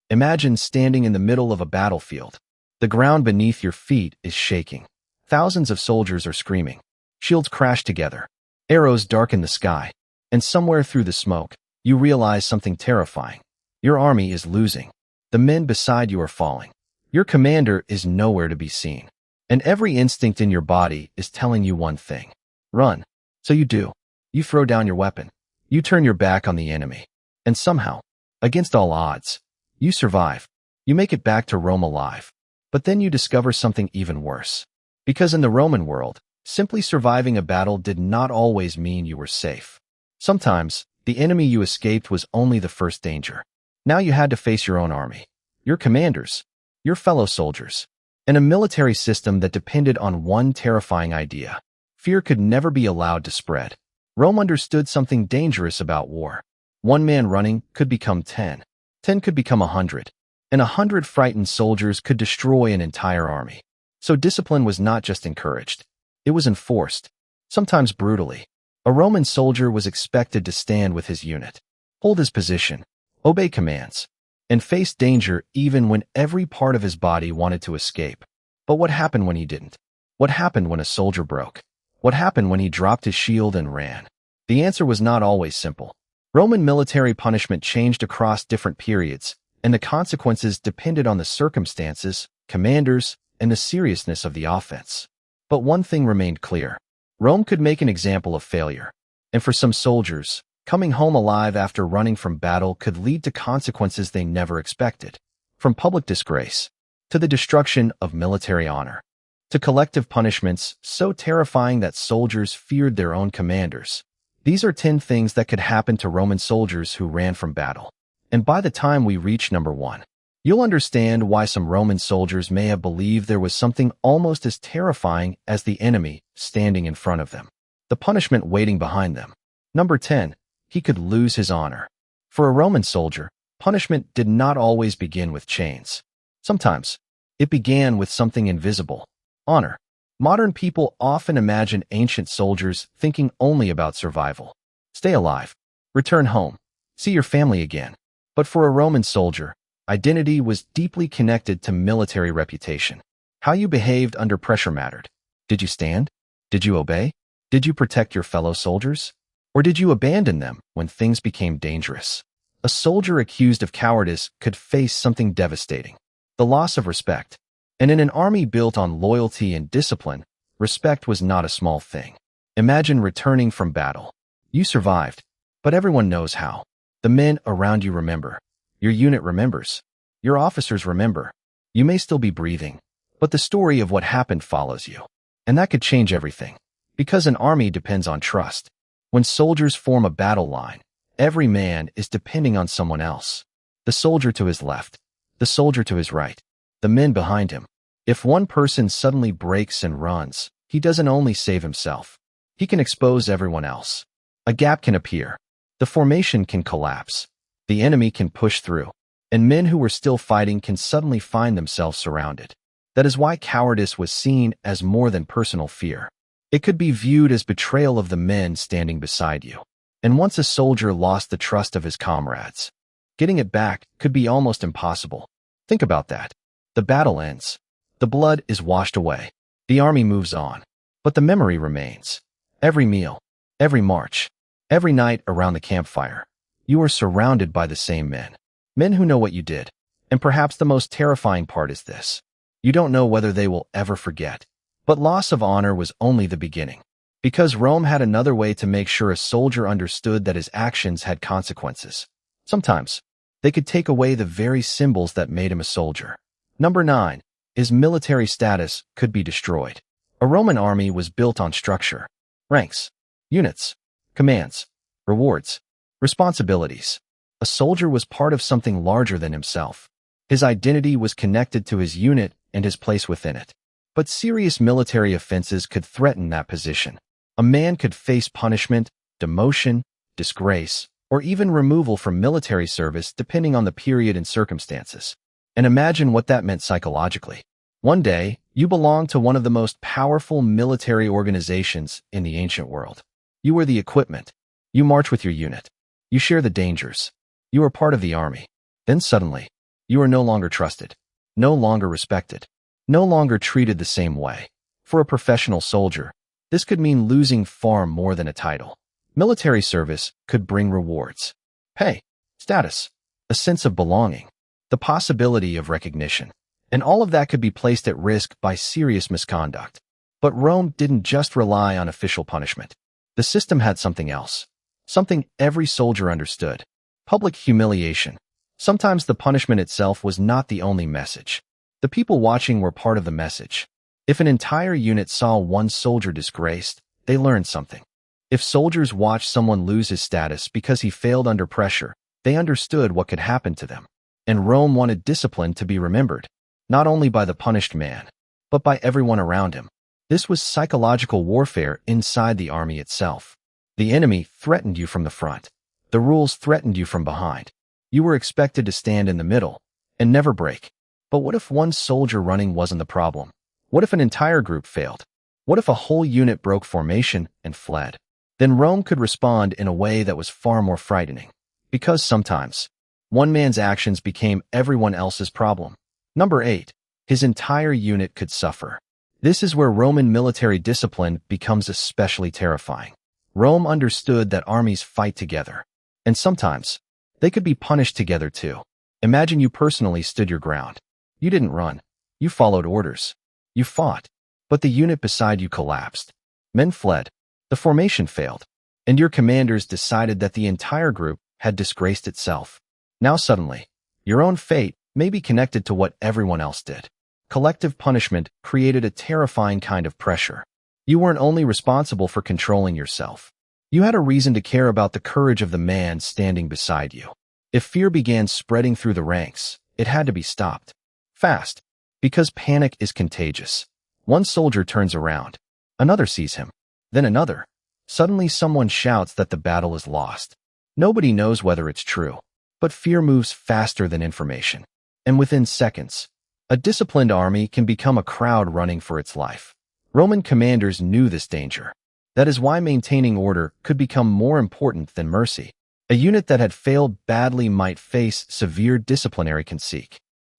Imagine standing in the middle of a battlefield. The ground beneath your feet is shaking. Thousands of soldiers are screaming. Shields crash together. Arrows darken the sky. And somewhere through the smoke, you realize something terrifying. Your army is losing. The men beside you are falling. Your commander is nowhere to be seen. And every instinct in your body is telling you one thing. Run. So you do. You throw down your weapon. You turn your back on the enemy. And somehow, against all odds, you survive. You make it back to Rome alive. But then you discover something even worse. Because in the Roman world, simply surviving a battle did not always mean you were safe. Sometimes, the enemy you escaped was only the first danger. Now you had to face your own army, your commanders, your fellow soldiers, and a military system that depended on one terrifying idea. Fear could never be allowed to spread. Rome understood something dangerous about war. One man running could become 10. 10 could become 100. And 100 frightened soldiers could destroy an entire army. So discipline was not just encouraged. It was enforced, sometimes brutally. A Roman soldier was expected to stand with his unit, hold his position, obey commands, and face danger even when every part of his body wanted to escape. But what happened when he didn't? What happened when a soldier broke? What happened when he dropped his shield and ran? The answer was not always simple. Roman military punishment changed across different periods, and the consequences depended on the circumstances, commanders, and the seriousness of the offense. But one thing remained clear. Rome could make an example of failure. And for some soldiers, coming home alive after running from battle could lead to consequences they never expected. From public disgrace, to the destruction of military honor, to collective punishments so terrifying that soldiers feared their own commanders. These are 10 things that could happen to Roman soldiers who ran from battle. And by the time we reach number 1, you'll understand why some Roman soldiers may have believed there was something almost as terrifying as the enemy standing in front of them, the punishment waiting behind them. Number 10, he could lose his honor. For a Roman soldier, punishment did not always begin with chains. Sometimes, it began with something invisible: honor. Modern people often imagine ancient soldiers thinking only about survival. Stay alive, return home, see your family again. But for a Roman soldier, identity was deeply connected to military reputation. How you behaved under pressure mattered. Did you stand? Did you obey? Did you protect your fellow soldiers? Or did you abandon them when things became dangerous? A soldier accused of cowardice could face something devastating: the loss of respect. And in an army built on loyalty and discipline, respect was not a small thing. Imagine returning from battle. You survived, but everyone knows how. The men around you remember. Your unit remembers. Your officers remember. You may still be breathing, but the story of what happened follows you. And that could change everything. Because an army depends on trust. When soldiers form a battle line, every man is depending on someone else. The soldier to his left, the soldier to his right, the men behind him. If one person suddenly breaks and runs, he doesn't only save himself. He can expose everyone else. A gap can appear. The formation can collapse. The enemy can push through. And men who were still fighting can suddenly find themselves surrounded. That is why cowardice was seen as more than personal fear. It could be viewed as betrayal of the men standing beside you. And once a soldier lost the trust of his comrades, getting it back could be almost impossible. Think about that. The battle ends. The blood is washed away. The army moves on. But the memory remains. Every meal, every march, every night around the campfire, you are surrounded by the same men. Men who know what you did. And perhaps the most terrifying part is this: you don't know whether they will ever forget. But loss of honor was only the beginning. Because Rome had another way to make sure a soldier understood that his actions had consequences. Sometimes, they could take away the very symbols that made him a soldier. Number 9. His military status could be destroyed. A Roman army was built on structure, ranks, units, commands, rewards, responsibilities. A soldier was part of something larger than himself. His identity was connected to his unit and his place within it. But serious military offenses could threaten that position. A man could face punishment, demotion, disgrace, or even removal from military service depending on the period and circumstances. And imagine what that meant psychologically. One day, you belonged to one of the most powerful military organizations in the ancient world. You were the equipment. You march with your unit. You share the dangers. You are part of the army. Then suddenly, You are no longer trusted, no longer respected, no longer treated the same way. For a professional soldier, this could mean losing far more than a title. Military service could bring rewards, pay, status, a sense of belonging, the possibility of recognition, and all of that could be placed at risk by serious misconduct. But Rome didn't just rely on official punishment. The system had something else, something every soldier understood: public humiliation. Sometimes the punishment itself was not the only message. The people watching were part of the message. If an entire unit saw one soldier disgraced, they learned something. If soldiers watched someone lose his status because he failed under pressure, they understood what could happen to them. And Rome wanted discipline to be remembered, not only by the punished man, but by everyone around him. This was psychological warfare inside the army itself. The enemy threatened you from the front. The rules threatened you from behind. You were expected to stand in the middle and never break. But what if one soldier running wasn't the problem? What if an entire group failed? What if a whole unit broke formation and fled? Then Rome could respond in a way that was far more frightening. Because sometimes, one man's actions became everyone else's problem. Number 8. His entire unit could suffer. This is where Roman military discipline becomes especially terrifying. Rome understood that armies fight together, and sometimes they could be punished together too. Imagine you personally stood your ground. You didn't run. You followed orders. You fought. But the unit beside you collapsed. Men fled. The formation failed. And your commanders decided that the entire group had disgraced itself. Now suddenly, your own fate may be connected to what everyone else did. Collective punishment created a terrifying kind of pressure. You weren't only responsible for controlling yourself. You had a reason to care about the courage of the man standing beside you. If fear began spreading through the ranks, it had to be stopped. Fast. Because panic is contagious. One soldier turns around. Another sees him. Then another. Suddenly someone shouts that the battle is lost. Nobody knows whether it's true. But fear moves faster than information. And within seconds, a disciplined army can become a crowd running for its life. Roman commanders knew this danger. That is why maintaining order could become more important than mercy. A unit that had failed badly might face severe disciplinary critique.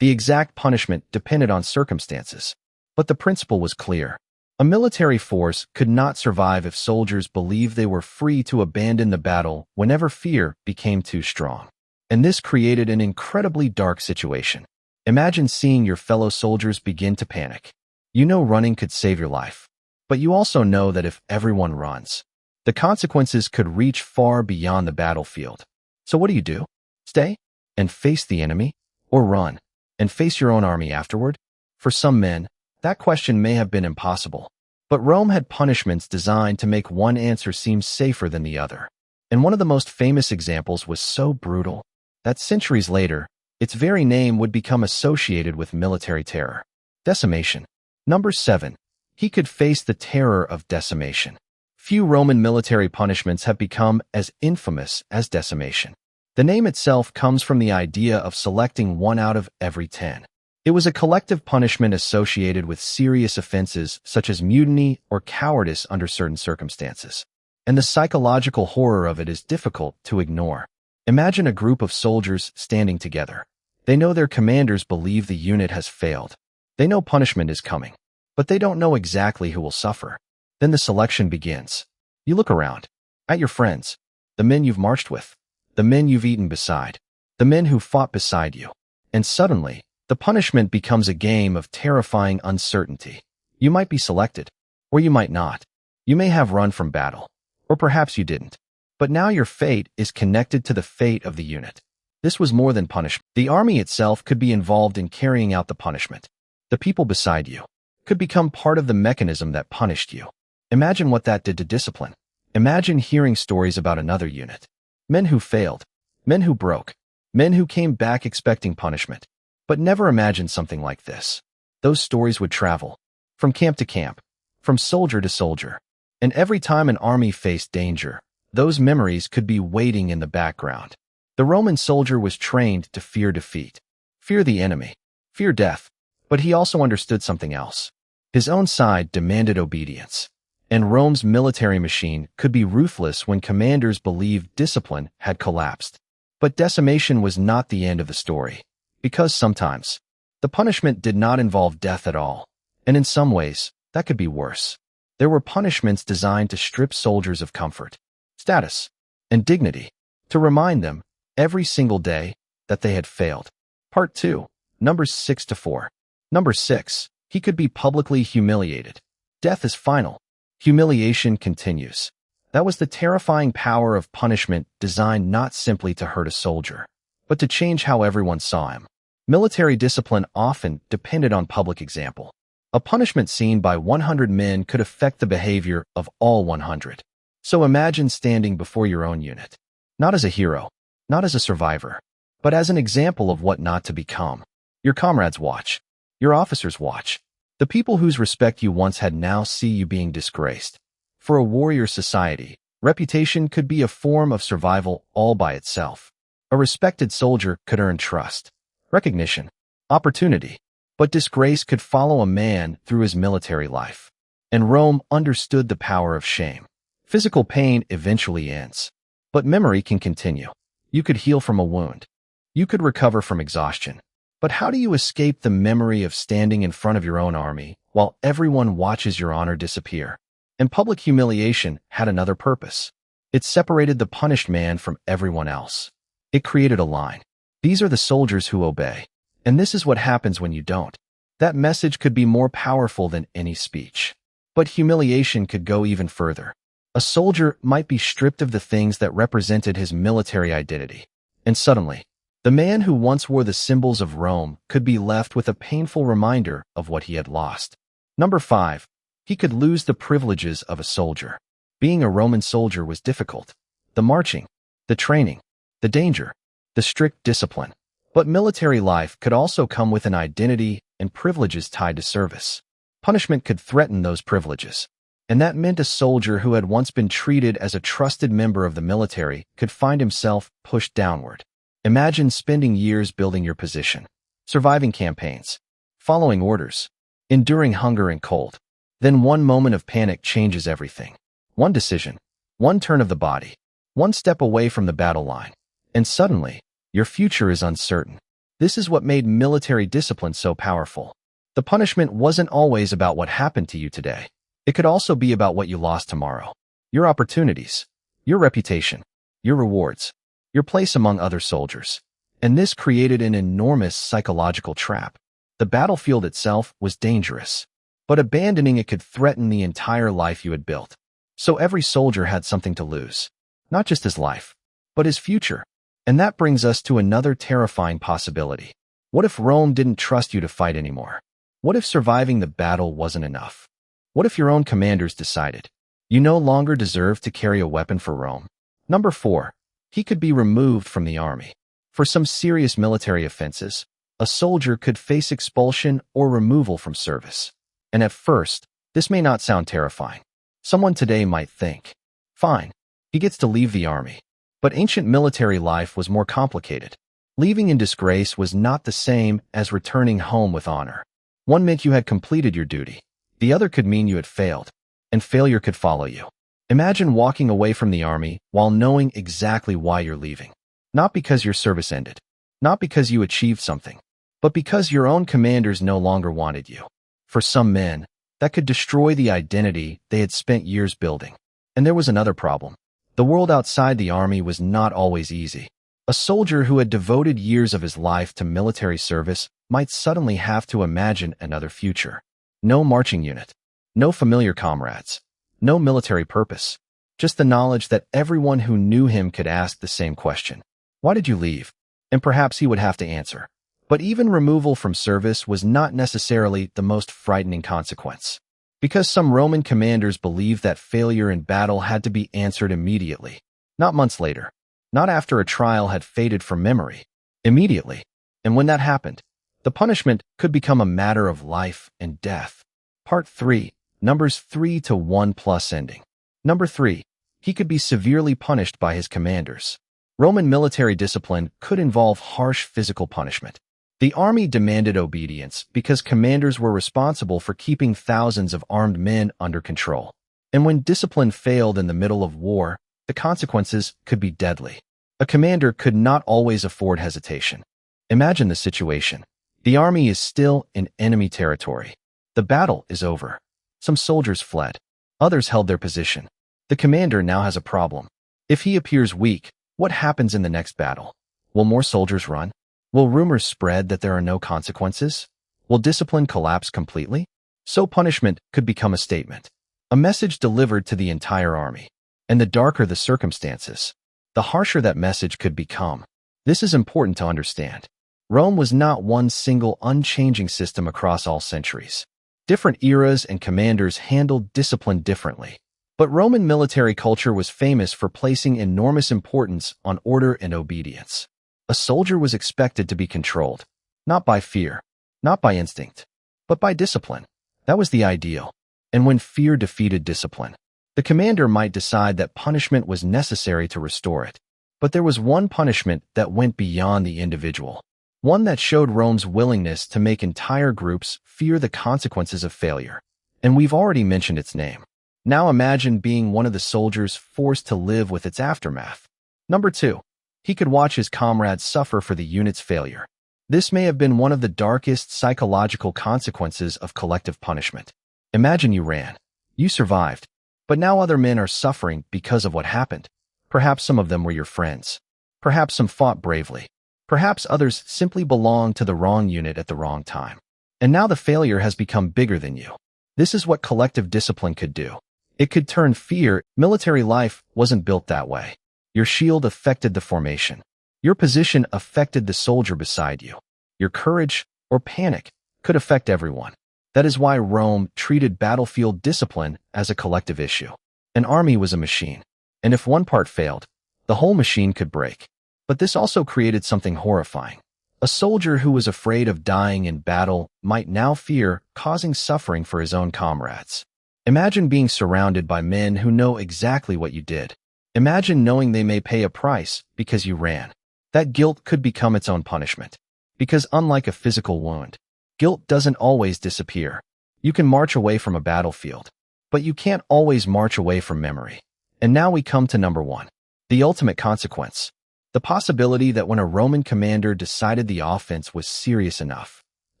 The exact punishment depended on circumstances. But the principle was clear. A military force could not survive if soldiers believed they were free to abandon the battle whenever fear became too strong. And this created an incredibly dark situation. Imagine seeing your fellow soldiers begin to panic. You know running could save your life. But you also know that if everyone runs, the consequences could reach far beyond the battlefield. So what do? Stay and face the enemy? Or run and face your own army afterward? For some men, that question may have been impossible. But Rome had punishments designed to make one answer seem safer than the other. And one of the most famous examples was so brutal that centuries later, its very name would become associated with military terror. Decimation. Number 7. He could face the terror of decimation. Few Roman military punishments have become as infamous as decimation. The name itself comes from the idea of selecting 1 out of every 10. It was a collective punishment associated with serious offenses such as mutiny or cowardice under certain circumstances. And the psychological horror of it is difficult to ignore. Imagine a group of soldiers standing together. They know their commanders believe the unit has failed. They know punishment is coming, but they don't know exactly who will suffer. Then the selection begins. You look around, at your friends, the men you've marched with, the men you've eaten beside, the men who fought beside you. And suddenly, the punishment becomes a game of terrifying uncertainty. You might be selected, or you might not. You may have run from battle, or perhaps you didn't. But now your fate is connected to the fate of the unit. This was more than punishment. The army itself could be involved in carrying out the punishment. The people beside you could become part of the mechanism that punished you. Imagine what that did to discipline. Imagine hearing stories about another unit. Men who failed, men who broke, men who came back expecting punishment. But never imagine something like this. Those stories would travel from camp to camp, from soldier to soldier. And every time an army faced danger, those memories could be waiting in the background. The Roman soldier was trained to fear defeat, fear the enemy, fear death. But he also understood something else. His own side demanded obedience. And Rome's military machine could be ruthless when commanders believed discipline had collapsed. But decimation was not the end of the story. Because sometimes, the punishment did not involve death at all, and in some ways, that could be worse. There were punishments designed to strip soldiers of comfort, status, and dignity, to remind them, every single day, that they had failed. Part 2, numbers 6 to 4. Number 6, he could be publicly humiliated. Death is final. Humiliation continues. That was the terrifying power of punishment designed not simply to hurt a soldier, but to change how everyone saw him. Military discipline often depended on public example. A punishment seen by 100 men could affect the behavior of all 100. So imagine standing before your own unit. Not as a hero, not as a survivor, but as an example of what not to become. Your comrades watch. Your officers watch. The people whose respect you once had now see you being disgraced. For a warrior society, reputation could be a form of survival all by itself. A respected soldier could earn trust, recognition, opportunity, but disgrace could follow a man through his military life. And Rome understood the power of shame. Physical pain eventually ends, but memory can continue. You could heal from a wound. You could recover from exhaustion. But how do you escape the memory of standing in front of your own army while everyone watches your honor disappear? And public humiliation had another purpose. It separated the punished man from everyone else. It created a line. These are the soldiers who obey. And this is what happens when you don't. That message could be more powerful than any speech. But humiliation could go even further. A soldier might be stripped of the things that represented his military identity. And suddenly, the man who once wore the symbols of Rome could be left with a painful reminder of what he had lost. Number 5. He could lose the privileges of a soldier. Being a Roman soldier was difficult. The marching, the training, the danger, the strict discipline. But military life could also come with an identity and privileges tied to service. Punishment could threaten those privileges. And that meant a soldier who had once been treated as a trusted member of the military could find himself pushed downward. Imagine spending years building your position, surviving campaigns, following orders, enduring hunger and cold. Then one moment of panic changes everything. One decision, one turn of the body, one step away from the battle line, and suddenly, your future is uncertain. This is what made military discipline so powerful. The punishment wasn't always about what happened to you today. It could also be about what you lost tomorrow. Your opportunities, your reputation, your rewards, your place among other soldiers. And this created an enormous psychological trap. The battlefield itself was dangerous, but abandoning it could threaten the entire life you had built. So every soldier had something to lose. Not just his life, but his future. And that brings us to another terrifying possibility. What if Rome didn't trust you to fight anymore? What if surviving the battle wasn't enough? What if your own commanders decided you no longer deserve to carry a weapon for Rome? Number 4. He could be removed from the army. For some serious military offenses, a soldier could face expulsion or removal from service. And at first, this may not sound terrifying. Someone today might think, fine, he gets to leave the army. But ancient military life was more complicated. Leaving in disgrace was not the same as returning home with honor. One meant you had completed your duty. The other could mean you had failed, and failure could follow you. Imagine walking away from the army while knowing exactly why you're leaving. Not because your service ended, not because you achieved something, but because your own commanders no longer wanted you. For some men, that could destroy the identity they had spent years building. And there was another problem. The world outside the army was not always easy. A soldier who had devoted years of his life to military service might suddenly have to imagine another future. No marching unit, no familiar comrades, no military purpose, just the knowledge that everyone who knew him could ask the same question. Why did you leave? And perhaps he would have to answer. But even removal from service was not necessarily the most frightening consequence. Because some Roman commanders believed that failure in battle had to be answered immediately, not months later, not after a trial had faded from memory, immediately. And when that happened, the punishment could become a matter of life and death. Part 3, numbers 3 to 1 plus ending. Number 3, he could be severely punished by his commanders. Roman military discipline could involve harsh physical punishment. The army demanded obedience because commanders were responsible for keeping thousands of armed men under control. And when discipline failed in the middle of war, the consequences could be deadly. A commander could not always afford hesitation. Imagine the situation. The army is still in enemy territory. The battle is over. Some soldiers fled. Others held their position. The commander now has a problem. If he appears weak, what happens in the next battle? Will more soldiers run? Will rumors spread that there are no consequences? Will discipline collapse completely? So punishment could become a statement, a message delivered to the entire army. And the darker the circumstances, the harsher that message could become. This is important to understand. Rome was not one single unchanging system across all centuries. Different eras and commanders handled discipline differently. But Roman military culture was famous for placing enormous importance on order and obedience. A soldier was expected to be controlled, not by fear, not by instinct, but by discipline. That was the ideal. And when fear defeated discipline, the commander might decide that punishment was necessary to restore it. But there was one punishment that went beyond the individual, one that showed Rome's willingness to make entire groups fear the consequences of failure. And we've already mentioned its name. Now imagine being one of the soldiers forced to live with its aftermath. Number 2. He could watch his comrades suffer for the unit's failure. This may have been one of the darkest psychological consequences of collective punishment. Imagine you ran. You survived. But now other men are suffering because of what happened. Perhaps some of them were your friends. Perhaps some fought bravely. Perhaps others simply belonged to the wrong unit at the wrong time. And now the failure has become bigger than you. This is what collective discipline could do. It could turn fear. Military life wasn't built that way. Your shield affected the formation. Your position affected the soldier beside you. Your courage or panic could affect everyone. That is why Rome treated battlefield discipline as a collective issue. An army was a machine, and if one part failed, the whole machine could break. But this also created something horrifying. A soldier who was afraid of dying in battle might now fear causing suffering for his own comrades. Imagine being surrounded by men who know exactly what you did. Imagine knowing they may pay a price because you ran. That guilt could become its own punishment. Because unlike a physical wound, guilt doesn't always disappear. You can march away from a battlefield, but you can't always march away from memory. And now we come to number 1, the ultimate consequence. The possibility that when a Roman commander decided the offense was serious enough,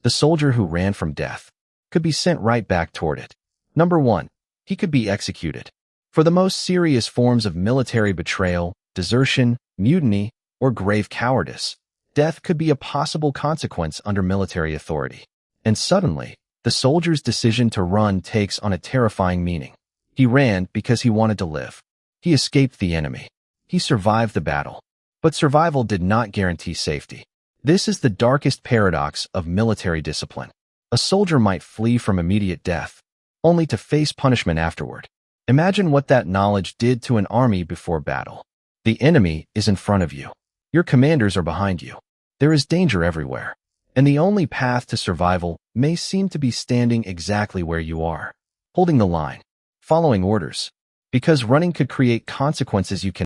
the soldier who ran from death could be sent right back toward it. Number 1, he could be executed. For the most serious forms of military betrayal, desertion, mutiny, or grave cowardice, death could be a possible consequence under military authority. And suddenly, the soldier's decision to run takes on a terrifying meaning. He ran because he wanted to live. He escaped the enemy. He survived the battle. But survival did not guarantee safety. This is the darkest paradox of military discipline. A soldier might flee from immediate death, only to face punishment afterward. Imagine what that knowledge did to an army before battle. The enemy is in front of you. Your commanders are behind you. There is danger everywhere. And the only path to survival may seem to be standing exactly where you are, holding the line, following orders. Because running could create consequences you can